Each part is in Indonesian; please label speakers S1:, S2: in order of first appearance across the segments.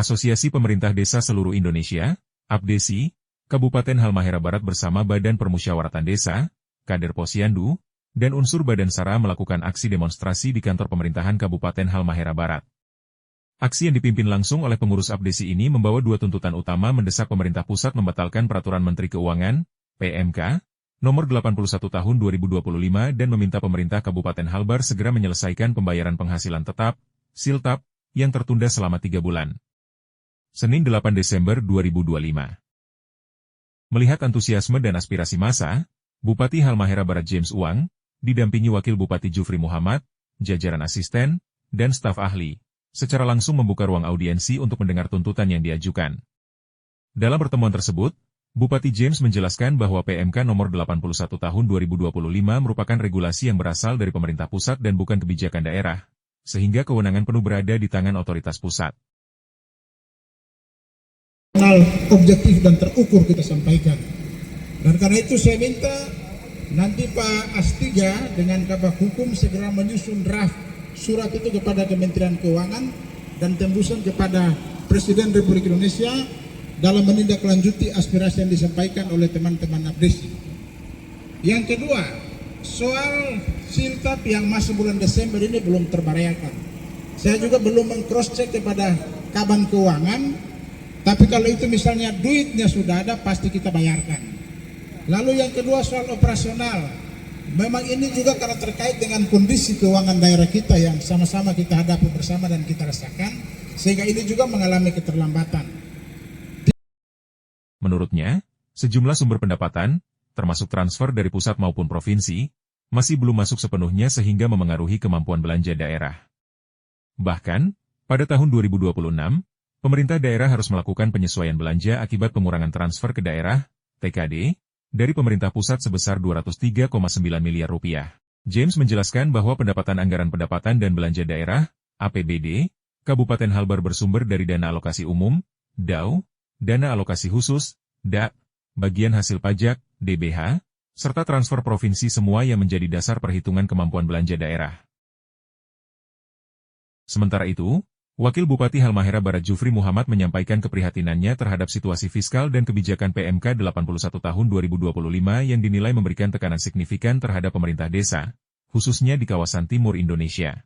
S1: Asosiasi Pemerintah Desa Seluruh Indonesia, APDESI, Kabupaten Halmahera Barat bersama Badan Permusyawaratan Desa, Kader Posyandu, dan unsur Badan SARA melakukan aksi demonstrasi di kantor pemerintahan Kabupaten Halmahera Barat. Aksi yang dipimpin langsung oleh pengurus APDESI ini membawa dua tuntutan utama mendesak pemerintah pusat membatalkan Peraturan Menteri Keuangan, PMK, nomor 81 tahun 2025 dan meminta pemerintah Kabupaten Halbar segera menyelesaikan pembayaran penghasilan tetap, SILTAP, yang tertunda selama 3 bulan. Senin 8 Desember 2025. Melihat antusiasme dan aspirasi massa, Bupati Halmahera Barat James Uang, didampingi Wakil Bupati Jufri Muhammad, jajaran asisten, dan staf ahli, secara langsung membuka ruang audiensi untuk mendengar tuntutan yang diajukan. Dalam pertemuan tersebut, Bupati James menjelaskan bahwa PMK nomor 81 tahun 2025 merupakan regulasi yang berasal dari pemerintah pusat dan bukan kebijakan daerah, sehingga kewenangan penuh berada di tangan otoritas pusat.
S2: Objektif dan terukur kita sampaikan. Dan karena itu saya minta nanti Pak Astiga dengan Kabak Hukum segera menyusun draft surat itu kepada Kementerian Keuangan dan tembusan kepada Presiden Republik Indonesia dalam menindaklanjuti aspirasi yang disampaikan oleh teman-teman APDESI. Yang kedua, soal SILTAP yang masuk bulan Desember ini belum terbayarkan. Saya juga belum meng-cross-check kepada Kaban Keuangan. Tapi kalau itu misalnya duitnya sudah ada, pasti kita bayarkan. Lalu yang kedua soal operasional. Memang ini juga karena terkait dengan kondisi keuangan daerah kita yang sama-sama kita hadapi bersama dan kita rasakan. Sehingga ini juga mengalami keterlambatan.
S1: Menurutnya, sejumlah sumber pendapatan, termasuk transfer dari pusat maupun provinsi, masih belum masuk sepenuhnya sehingga memengaruhi kemampuan belanja daerah. Bahkan, pada tahun 2026, pemerintah daerah harus melakukan penyesuaian belanja akibat pengurangan transfer ke daerah, TKD, dari pemerintah pusat sebesar Rp203,9 miliar. James menjelaskan bahwa pendapatan anggaran pendapatan dan belanja daerah, APBD, Kabupaten Halbar bersumber dari dana alokasi umum, DAU, dana alokasi khusus, DA, bagian hasil pajak, DBH, serta transfer provinsi semua yang menjadi dasar perhitungan kemampuan belanja daerah. Sementara itu, Wakil Bupati Halmahera Barat Jufri Muhammad menyampaikan keprihatinannya terhadap situasi fiskal dan kebijakan PMK 81 tahun 2025 yang dinilai memberikan tekanan signifikan terhadap pemerintah desa, khususnya di kawasan timur Indonesia.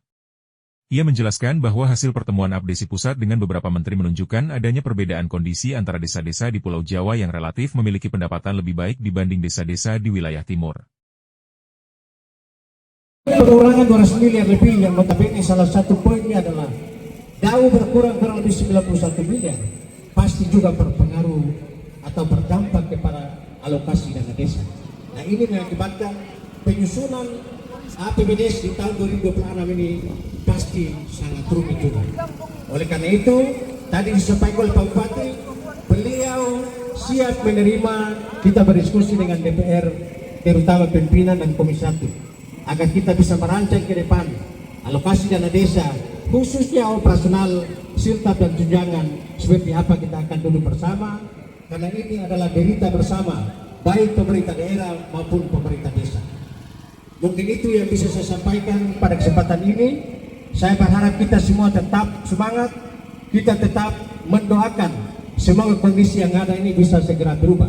S1: Ia menjelaskan bahwa hasil pertemuan APDESI pusat dengan beberapa menteri menunjukkan adanya perbedaan kondisi antara desa-desa di Pulau Jawa yang relatif memiliki pendapatan lebih baik dibanding desa-desa di wilayah timur.
S3: Pengurangan 200 miliar lebih yang notabene salah satu poinnya adalah DAU berkurang kurang lebih 91 miliar, pasti juga berpengaruh atau berdampak kepada alokasi dana desa. Nah ini mengakibatkan penyusunan APBD di tahun 2026 ini pasti sangat rumit juga. Oleh karena itu, tadi disampaikan oleh Pak Bupati, beliau siap menerima kita berdiskusi dengan DPR, terutama pimpinan dan Komisi 1, agar kita bisa merancang ke depan alokasi dana desa, khususnya operasional, SILTAP dan tunjangan, seperti apa kita akan duduk bersama, karena ini adalah derita bersama, baik pemerintah daerah maupun pemerintah desa. Mungkin itu yang bisa saya sampaikan pada kesempatan ini. Saya berharap kita semua tetap semangat, kita tetap mendoakan semoga kondisi yang ada ini bisa segera berubah.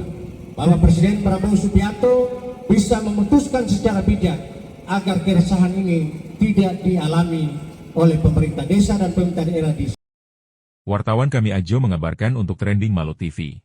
S3: Bahwa Presiden Prabowo Subianto bisa memutuskan secara bijak agar keresahan ini tidak dialami oleh pemerintah desa dan pemerintah daerah di.
S1: Wartawan kami Ajo mengabarkan untuk Trending Malu TV.